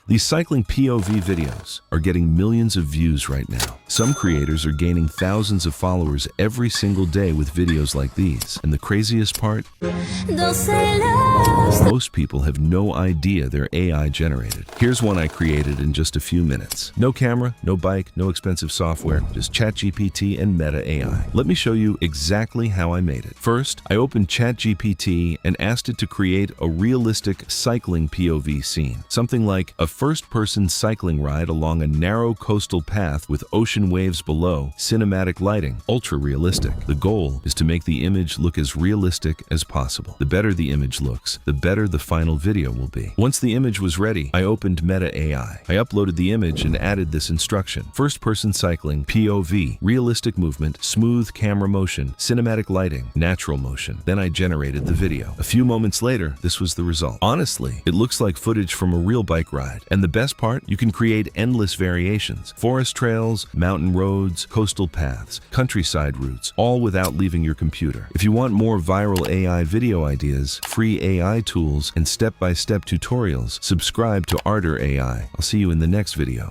These cycling POV videos are getting millions of views right now. Some creators are gaining thousands of followers every single day with videos like these. And the craziest part? Most people have no idea they're AI generated. Here's one I created in just a few minutes. No camera, no bike, no expensive software, just ChatGPT and Meta AI. Let me show you exactly how I made it. First, I opened ChatGPT and asked it to create a realistic cycling POV scene. Something like a first-person cycling ride along a narrow coastal path with ocean waves below, cinematic lighting, ultra-realistic. The goal is to make the image look as realistic as possible. The better the image looks, the better the final video will be. Once the image was ready, I opened Meta AI. I uploaded the image and added this instruction. First-person cycling, POV, realistic movement, smooth camera motion, cinematic lighting, natural motion. Then I generated the video. A few moments later, this was the result. Honestly, it looks like footage from a real bike ride. And the best part, you can create endless variations. Forest trails, mountain roads, coastal paths, countryside routes, all without leaving your computer. If you want more viral AI video ideas, free AI tools, and step-by-step tutorials, subscribe to Arter AI. I'll see you in the next video.